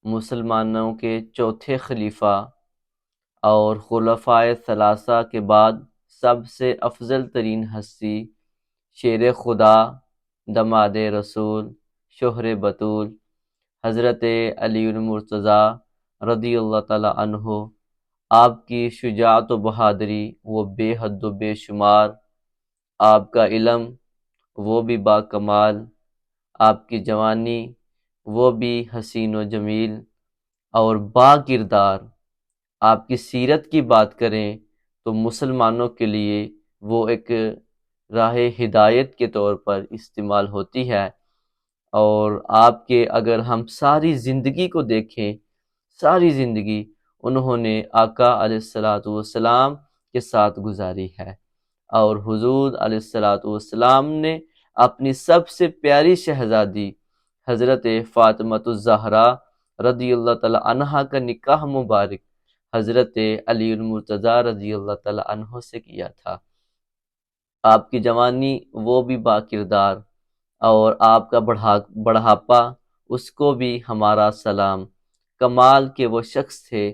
مسلمانوں کے چوتھے خلیفہ اور خلفائے ثلاثہ کے بعد سب سے افضل ترین ہستی، شیر خدا، دماد رسول، شوہر بطول، حضرت علی المرتضیٰ رضی اللہ تعالی عنہ، آپ کی شجاعت و بہادری وہ بے حد و بے شمار، آپ کا علم وہ بھی با کمال، آپ کی جوانی وہ بھی حسین و جمیل اور با کردار۔ آپ کی سیرت کی بات کریں تو مسلمانوں کے لیے وہ ایک راہ ہدایت کے طور پر استعمال ہوتی ہے، اور آپ کے اگر ہم ساری زندگی کو دیکھیں، ساری زندگی انہوں نے آقا علیہ الصلاۃ والسلام کے ساتھ گزاری ہے، اور حضور علیہ الصلاۃ والسلام نے اپنی سب سے پیاری شہزادی حضرت فاطمۃ الزہرا رضی اللہ تعالی عنہا کا نکاح مبارک حضرت علی المرتضیٰ رضی اللہ تعالی عنہ سے کیا تھا۔ آپ کی جوانی وہ بھی با کردار، اور آپ کا بڑھاپا اس کو بھی ہمارا سلام۔ کمال کے وہ شخص تھے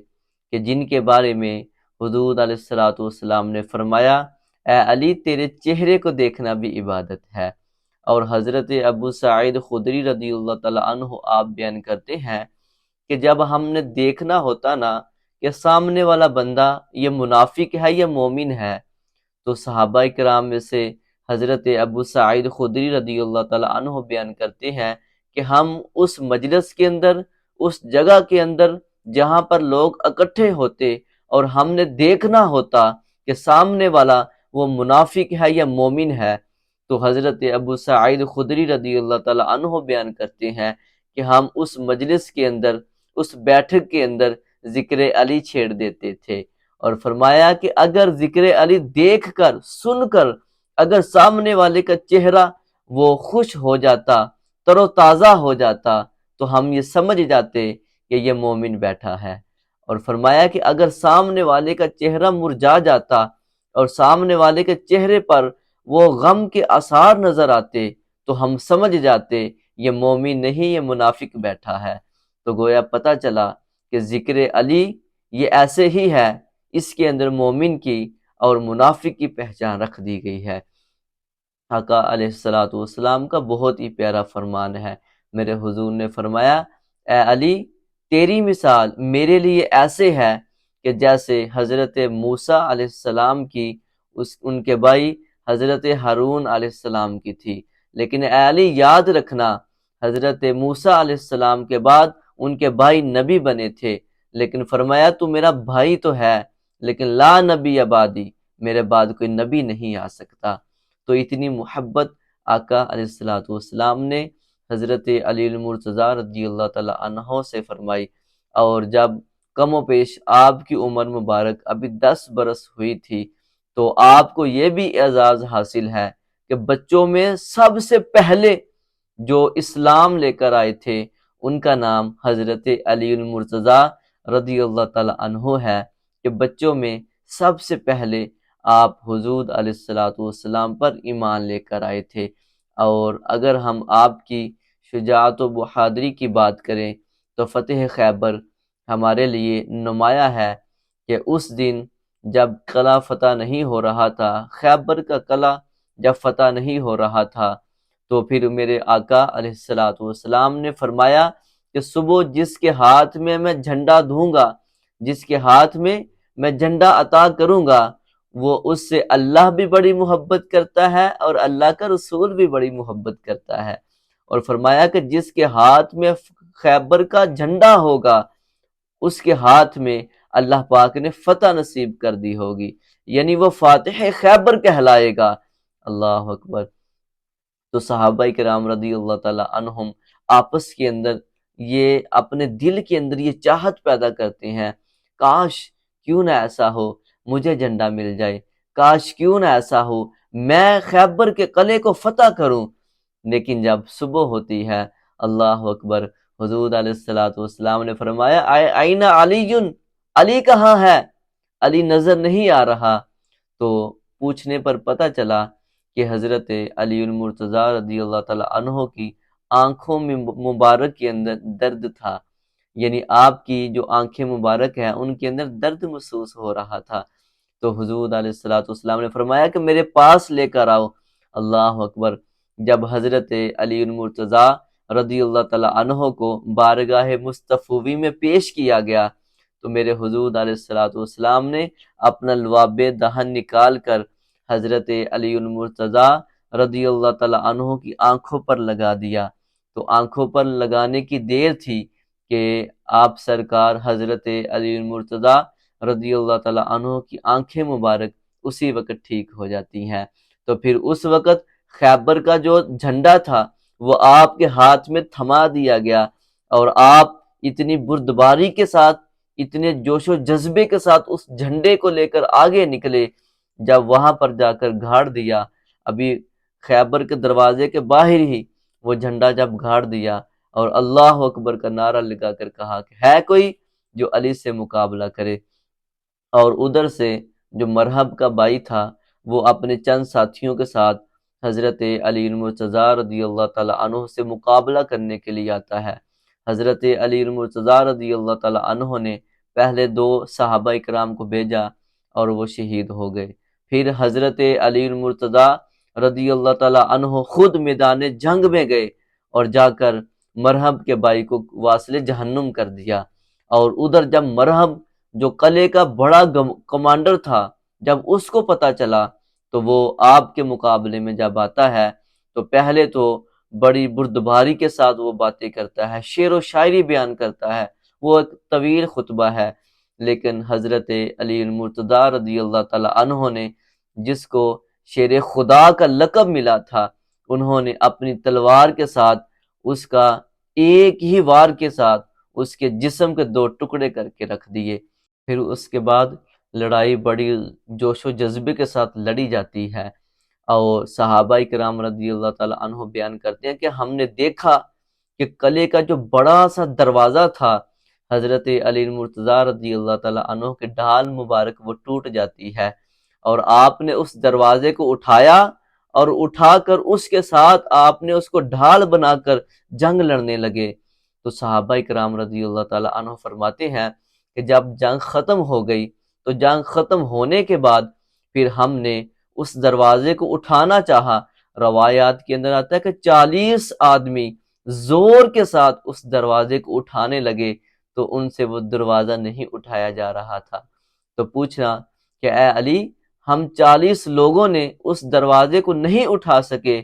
کہ جن کے بارے میں حضور علیہ الصلاۃ والسلام نے فرمایا، اے علی تیرے چہرے کو دیکھنا بھی عبادت ہے۔ اور حضرت ابو سعید خدری رضی اللہ تعالی عنہ آپ بیان کرتے ہیں کہ جب ہم نے دیکھنا ہوتا نا کہ سامنے والا بندہ یہ منافق ہے یا مومن ہے، تو صحابہ کرام میں سے حضرت ابو سعید خدری رضی اللہ تعالی عنہ بیان کرتے ہیں کہ ہم اس مجلس کے اندر، اس جگہ کے اندر جہاں پر لوگ اکٹھے ہوتے اور ہم نے دیکھنا ہوتا کہ سامنے والا وہ منافق ہے یا مومن ہے، تو حضرت ابو سعید خدری رضی اللہ تعالی عنہ بیان کرتے ہیں کہ ہم اس مجلس کے اندر، اس بیٹھک کے اندر ذکر علی چھیڑ دیتے تھے، اور فرمایا کہ اگر ذکر علی دیکھ کر، سن کر، اگر سامنے والے کا چہرہ وہ خوش ہو جاتا، تر و تازہ ہو جاتا، تو ہم یہ سمجھ جاتے کہ یہ مومن بیٹھا ہے۔ اور فرمایا کہ اگر سامنے والے کا چہرہ مرجھا جاتا اور سامنے والے کے چہرے پر وہ غم کے آثار نظر آتے، تو ہم سمجھ جاتے یہ مومن نہیں، یہ منافق بیٹھا ہے۔ تو گویا پتہ چلا کہ ذکر علی یہ ایسے ہی ہے، اس کے اندر مومن کی اور منافق کی پہچان رکھ دی گئی ہے۔ آقا علیہ الصلاۃ والسلام کا بہت ہی پیارا فرمان ہے، میرے حضور نے فرمایا، اے علی تیری مثال میرے لیے ایسے ہے کہ جیسے حضرت موسیٰ علیہ السلام کی ان کے بھائی حضرت ہارون علیہ السلام کی تھی، لیکن اے علی یاد رکھنا حضرت موسیٰ علیہ السلام کے بعد ان کے بھائی نبی بنے تھے، لیکن فرمایا تو میرا بھائی تو ہے لیکن لا نبی بعدی، میرے بعد کوئی نبی نہیں آ سکتا۔ تو اتنی محبت آقا علیہ الصلوۃ والسلام نے حضرت علی المرتضیٰ رضی اللہ تعالی عنہ سے فرمائی، اور جب کم و بیش آپ کی عمر مبارک ابھی 10 برس ہوئی تھی، تو آپ کو یہ بھی اعزاز حاصل ہے کہ بچوں میں سب سے پہلے جو اسلام لے کر آئے تھے ان کا نام حضرت علی المرتضیٰ رضی اللہ تعالی عنہ ہے، کہ بچوں میں سب سے پہلے آپ حضور علیہ الصلوۃ والسلام پر ایمان لے کر آئے تھے۔ اور اگر ہم آپ کی شجاعت و بہادری کی بات کریں تو فتح خیبر ہمارے لیے نمایاں ہے کہ اس دن جب قلعہ فتح نہیں ہو رہا تھا، خیبر کا قلعہ جب فتح نہیں ہو رہا تھا، تو پھر میرے آقا علیہ الصلوۃ والسلام نے فرمایا کہ صبح جس کے ہاتھ میں میں جھنڈا دوں گا، جس کے ہاتھ میں میں جھنڈا عطا کروں گا، وہ اس سے اللہ بھی بڑی محبت کرتا ہے اور اللہ کا رسول بھی بڑی محبت کرتا ہے۔ اور فرمایا کہ جس کے ہاتھ میں خیبر کا جھنڈا ہوگا، اس کے ہاتھ میں اللہ پاک نے فتح نصیب کر دی ہوگی، یعنی وہ فاتح خیبر کہلائے گا۔ اللہ اکبر۔ تو صحابہ کرام رضی اللہ تعالی عنہم آپس کے اندر یہ اپنے دل کے اندر یہ چاہت پیدا کرتے ہیں، کاش کیوں نہ ایسا ہو مجھے جھنڈا مل جائے، کاش کیوں نہ ایسا ہو میں خیبر کے قلعے کو فتح کروں۔ لیکن جب صبح ہوتی ہے، اللہ اکبر، حضور علیہ الصلوۃ والسلام نے فرمایا، آئین علی، علی کہاں ہے؟ علی نظر نہیں آ رہا۔ تو پوچھنے پر پتہ چلا کہ حضرت علی المرتضیٰ رضی اللہ تعالی عنہ کی آنکھوں میں مبارک کے اندر درد تھا، یعنی آپ کی جو آنکھیں مبارک ہیں ان کے اندر درد محسوس ہو رہا تھا۔ تو حضور علیہ السلام نے فرمایا کہ میرے پاس لے کر آؤ۔ اللہ اکبر! جب حضرت علی المرتضیٰ رضی اللہ تعالیٰ عنہ کو بارگاہ مصطفوی میں پیش کیا گیا تو میرے حضور علیہ السلام نے اپنا لعاب دہن نکال کر حضرت علی المرتضیٰ رضی اللہ تعالیٰ عنہ کی آنکھوں پر لگا دیا۔ تو آنکھوں پر لگانے کی دیر تھی کہ آپ سرکار حضرت علی المرتضیٰ رضی اللہ تعالیٰ عنہ کی آنکھیں مبارک اسی وقت ٹھیک ہو جاتی ہیں۔ تو پھر اس وقت خیبر کا جو جھنڈا تھا وہ آپ کے ہاتھ میں تھما دیا گیا، اور آپ اتنی بردباری کے ساتھ، اتنے جوش و جذبے کے ساتھ اس جھنڈے کو لے کر آگے نکلے۔ جب وہاں پر جا کر گاڑ دیا، ابھی خیبر کے دروازے کے باہر ہی وہ جھنڈا جب گاڑ دیا اور اللہ اکبر کا نعرہ لگا کر کہا کہ ہے کوئی جو علی سے مقابلہ کرے، اور ادھر سے جو مرحب کا بھائی تھا وہ اپنے چند ساتھیوں کے ساتھ حضرت علی المرتضیٰ رضی اللہ تعالیٰ عنہ سے مقابلہ کرنے کے لیے آتا ہے۔ حضرت علی المرتضیٰ رضی اللہ تعالیٰ عنہ نے پہلے 2 صحابہ اکرام کو بھیجا اور وہ شہید ہو گئے۔ پھر حضرت علی المرتضیٰ رضی اللہ تعالیٰ عنہ خود میدان جنگ میں گئے اور جا کر مرحب کے بھائی کو واصل جہنم کر دیا۔ اور ادھر جب مرحب جو قلعے کا بڑا کمانڈر تھا، جب اس کو پتا چلا تو وہ آپ کے مقابلے میں جب آتا ہے تو پہلے تو بڑی بردباری کے ساتھ وہ باتیں کرتا ہے، شعر و شاعری بیان کرتا ہے، وہ ایک طویل خطبہ ہے، لیکن حضرت علی المرتضیٰ رضی اللہ تعالیٰ عنہ نے جس کو شیر خدا کا لقب ملا تھا، انہوں نے اپنی تلوار کے ساتھ اس کا ایک ہی وار کے ساتھ اس کے جسم کے 2 ٹکڑے کر کے رکھ دیے۔ پھر اس کے بعد لڑائی بڑی جوش و جذبے کے ساتھ لڑی جاتی ہے، اور صحابہ کرام رضی اللہ تعالیٰ عنہ بیان کرتے ہیں کہ ہم نے دیکھا کہ قلعے کا جو بڑا سا دروازہ تھا، حضرت علی المرتضیٰ رضی اللہ تعالیٰ عنہ کے ڈھال مبارک وہ ٹوٹ جاتی ہے، اور آپ نے اس دروازے کو اٹھایا اور اٹھا کر اس کے ساتھ آپ نے اس کو ڈھال بنا کر جنگ لڑنے لگے۔ تو صحابہ کرام رضی اللہ تعالیٰ عنہ فرماتے ہیں کہ جب جنگ ختم ہو گئی تو جنگ ختم ہونے کے بعد پھر ہم نے اس دروازے کو اٹھانا چاہا۔ روایات کے اندر آتا ہے کہ 40 آدمی زور کے ساتھ اس دروازے کو اٹھانے لگے تو ان سے وہ دروازہ نہیں اٹھایا جا رہا تھا۔ تو پوچھنا کہ اے علی، ہم 40 لوگوں نے اس دروازے کو نہیں اٹھا سکے،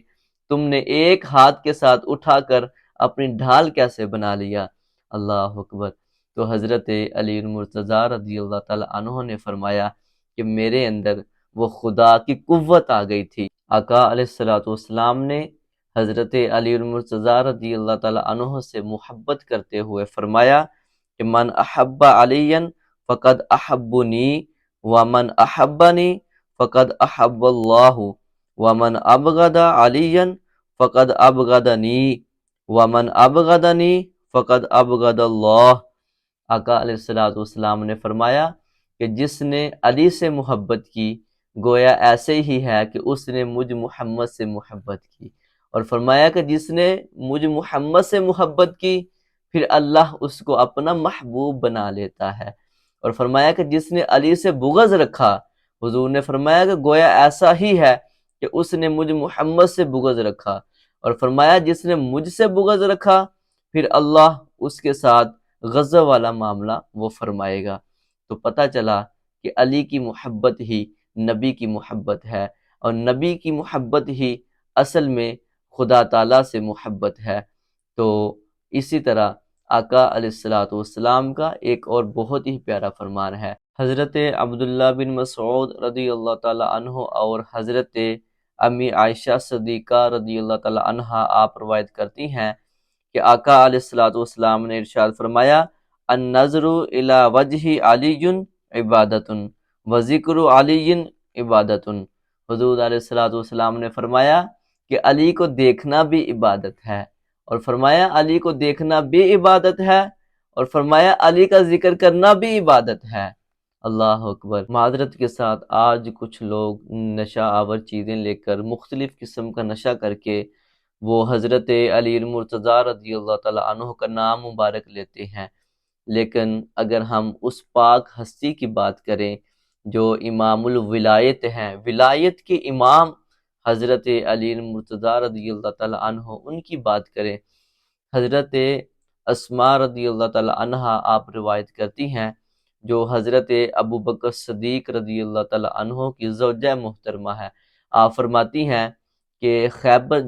تم نے ایک ہاتھ کے ساتھ اٹھا کر اپنی ڈھال کیسے بنا لیا؟ اللہ اکبر! تو حضرت علی المرتضیٰ رضی اللہ تعالیٰ عنہ نے فرمایا کہ میرے اندر وہ خدا کی قوت آ گئی تھی۔ آقا علیہ السلام نے حضرت علی المرتضیٰ رضی اللہ تعالیٰ عنہ سے محبت کرتے ہوئے فرمایا کہ من احب علی فقد احبنی ومن احبنی فقد احب اللہ ومن ابغض علی فقد ابغضنی ومن ابغضنی فقد ابغض اللہ۔ آقا علیہ السلام نے فرمایا کہ جس نے علی سے محبت کی گویا ایسے ہی ہے کہ اس نے مجھ محمد سے محبت کی، اور فرمایا کہ جس نے مجھ محمد سے محبت کی پھر اللہ اس کو اپنا محبوب بنا لیتا ہے، اور فرمایا کہ جس نے علی سے بغض رکھا، حضور نے فرمایا کہ گویا ایسا ہی ہے کہ اس نے مجھ محمد سے بغض رکھا، اور فرمایا جس نے مجھ سے بغض رکھا پھر اللہ اس کے ساتھ غضب والا معاملہ وہ فرمائے گا۔ تو پتہ چلا کہ علی کی محبت ہی نبی کی محبت ہے، اور نبی کی محبت ہی اصل میں خدا تعالیٰ سے محبت ہے۔ تو اسی طرح آقا علیہ السلام کا ایک اور بہت ہی پیارا فرمان ہے۔ حضرت عبداللہ بن مسعود رضی اللہ تعالیٰ عنہ اور حضرت امی عائشہ صدیقہ رضی اللہ تعالیٰ عنہا آپ روایت کرتی ہیں کہ آقا علیہ السلام نے ارشاد فرمایا النظر الی وجہ علی عبادت وذکر علی عبادت۔ حضور علیہ السلام نے فرمایا کہ علی کو دیکھنا بھی عبادت ہے، اور فرمایا علی کو دیکھنا بھی عبادت ہے، اور فرمایا علی کا ذکر کرنا بھی عبادت ہے۔ اللہ اکبر! معذرت کے ساتھ آج کچھ لوگ نشہ آور چیزیں لے کر مختلف قسم کا نشہ کر کے وہ حضرت علی المرتضیٰ رضی اللہ تعالیٰ عنہ کا نام مبارک لیتے ہیں، لیکن اگر ہم اس پاک ہستی کی بات کریں جو امام الولایت ہیں، ولایت کے امام حضرت علی المرتضیٰ رضی اللہ تعالیٰ عنہ، ان کی بات کریں، حضرت اسماء رضی اللہ تعالیٰ عنہا آپ روایت کرتی ہیں، جو حضرت ابو بکر صدیق رضی اللہ تعالیٰ عنہ کی زوجہ محترمہ ہے۔ آپ فرماتی ہیں کہ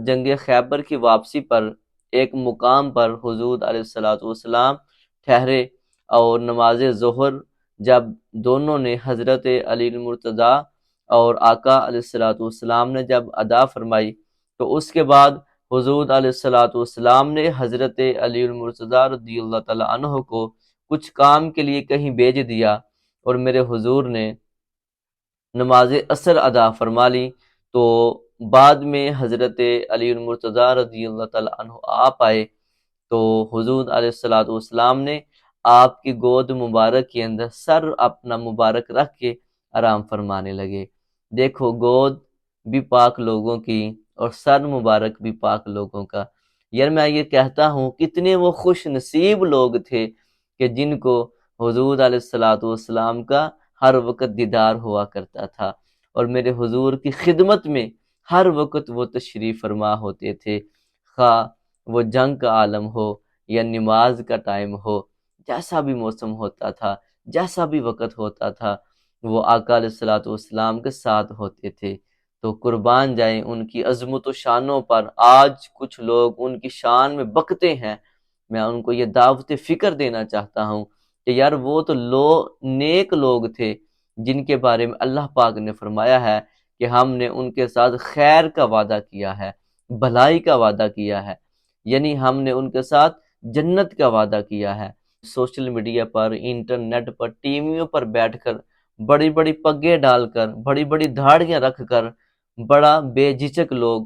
جنگ خیبر کی واپسی پر ایک مقام پر حضور علیہ الصلوۃ والسلام ٹھہرے، اور نماز ظہر جب دونوں نے حضرت علی المرتضیٰ اور آقا علیہ الصلوۃ والسلام نے جب ادا فرمائی، تو اس کے بعد حضور علیہ الصلوۃ والسلام نے حضرت علی المرتضیٰ رضی اللہ تعالیٰ عنہ کو کچھ کام کے لیے کہیں بھیج دیا، اور میرے حضور نے نماز عصر ادا فرما لی، تو بعد میں حضرت علی المرتضیٰ رضی اللہ تعالیٰ عنہ آپ آئے، تو حضور علیہ الصلوۃ والسلام نے آپ کی گود مبارک کے اندر سر اپنا مبارک رکھ کے آرام فرمانے لگے۔ دیکھو، گود بھی پاک لوگوں کی اور سر مبارک بھی پاک لوگوں کا۔ یار میں یہ کہتا ہوں کتنے وہ خوش نصیب لوگ تھے کہ جن کو حضور علیہ الصلوۃ والسلام کا ہر وقت دیدار ہوا کرتا تھا، اور میرے حضور کی خدمت میں ہر وقت وہ تشریف فرما ہوتے تھے، خواہ وہ جنگ کا عالم ہو یا نماز کا ٹائم ہو، جیسا بھی موسم ہوتا تھا، جیسا بھی وقت ہوتا تھا، وہ آقا علیہ الصلوۃ والسلام کے ساتھ ہوتے تھے۔ تو قربان جائیں ان کی عظمت و شانوں پر۔ آج کچھ لوگ ان کی شان میں بکتے ہیں، میں ان کو یہ دعوت فکر دینا چاہتا ہوں کہ یار وہ تو نیک لوگ تھے جن کے بارے میں اللہ پاک نے فرمایا ہے کہ ہم نے ان کے ساتھ خیر کا وعدہ کیا ہے، بھلائی کا وعدہ کیا ہے، یعنی ہم نے ان کے ساتھ جنت کا وعدہ کیا ہے۔ سوشل میڈیا پر، انٹرنیٹ پر، ٹی ویوں پر بیٹھ کر، بڑی بڑی پگیں ڈال کر، بڑی بڑی دھاڑیاں رکھ کر، بڑا بے جھجک لوگ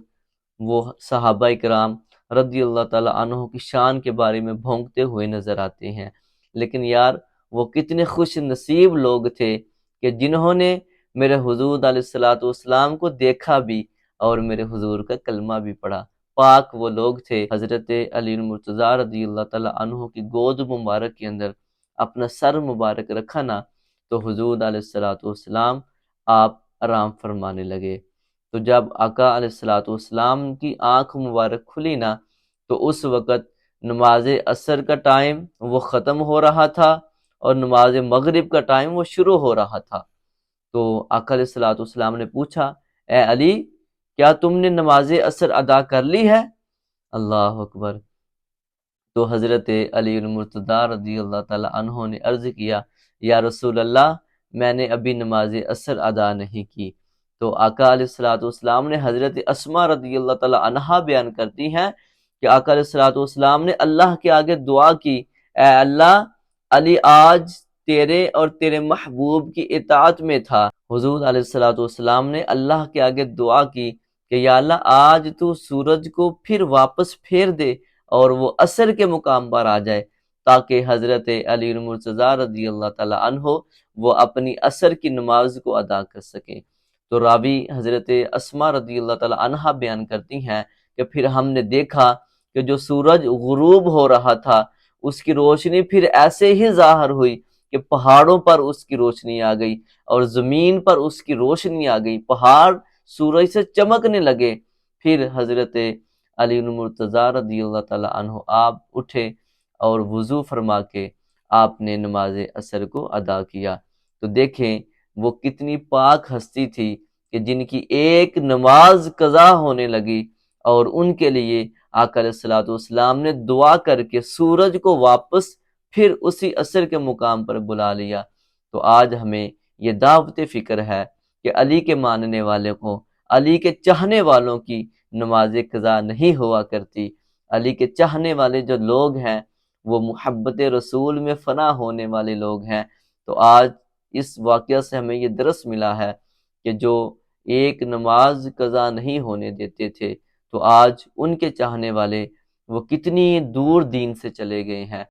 وہ صحابہ کرام رضی اللہ تعالیٰ عنہ کی شان کے بارے میں بھونکتے ہوئے نظر آتے ہیں، لیکن یار وہ کتنے خوش نصیب لوگ تھے کہ جنہوں نے میرے حضور علیہ الصلوۃ والسلام کو دیکھا بھی اور میرے حضور کا کلمہ بھی پڑھا۔ پاک وہ لوگ تھے۔ حضرت علی المرتضیٰ رضی اللہ تعالیٰ عنہ کی گود مبارک کے اندر اپنا سر مبارک رکھا نا، تو حضور علیہ الصلوۃ والسلام آپ آرام فرمانے لگے۔ تو جب آقا علیہ الصلوۃ والسلام کی آنکھ مبارک کھلی نا، تو اس وقت نماز عصر کا ٹائم وہ ختم ہو رہا تھا اور نماز مغرب کا ٹائم وہ شروع ہو رہا تھا۔ تو آقا علیہ الصلوۃ والسلام نے پوچھا، اے علی، کیا تم نے نماز عصر ادا کر لی ہے؟ اللہ اکبر۔ تو حضرت علی المرتضیٰ رضی اللہ تعالیٰ عنہ نے عرض کیا، یا رسول اللہ، میں نے ابھی نماز عصر ادا نہیں کی۔ تو آقا علیہ الصلوۃ والسلام نے حضرت اسماء رضی اللہ تعالیٰ عنہا بیان کرتی ہیں کہ آقا علیہ الصلوۃ والسلام نے اللہ کے آگے دعا کی، اے اللہ، علی آج تیرے اور تیرے محبوب کی اطاعت میں تھا۔ حضور علیہ الصلوۃ والسلام نے اللہ کے آگے دعا کی کہ یا اللہ، آج تو سورج کو پھر واپس پھیر دے اور وہ عصر کے مقام پر آ جائے، تاکہ حضرت علی المرتضیٰ رضی اللہ تعالیٰ عنہ وہ اپنی عصر کی نماز کو ادا کر سکیں۔ تو راوی حضرت اسماء رضی اللہ تعالیٰ عنہا بیان کرتی ہیں کہ پھر ہم نے دیکھا کہ جو سورج غروب ہو رہا تھا، اس کی روشنی پھر ایسے ہی ظاہر ہوئی کہ پہاڑوں پر اس کی روشنی آ گئی اور زمین پر اس کی روشنی آ گئی، پہاڑ سورج سے چمکنے لگے۔ پھر حضرت علی المرتضیٰ رضی اللہ تعالیٰ عنہ آپ اٹھے اور وضو فرما کے آپ نے نماز عصر کو ادا کیا۔ تو دیکھیں وہ کتنی پاک ہستی تھی کہ جن کی ایک نماز قضا ہونے لگی اور ان کے لیے آقا علیہ الصلوۃ والسلام نے دعا کر کے سورج کو واپس پھر اسی عصر کے مقام پر بلا لیا۔ تو آج ہمیں یہ دعوت فکر ہے کہ علی کے ماننے والے کو، علی کے چاہنے والوں کی نماز قضا نہیں ہوا کرتی۔ علی کے چاہنے والے جو لوگ ہیں وہ محبت رسول میں فنا ہونے والے لوگ ہیں۔ تو آج اس واقعہ سے ہمیں یہ درس ملا ہے کہ جو ایک نماز قضا نہیں ہونے دیتے تھے، تو آج ان کے چاہنے والے وہ کتنی دور دین سے چلے گئے ہیں۔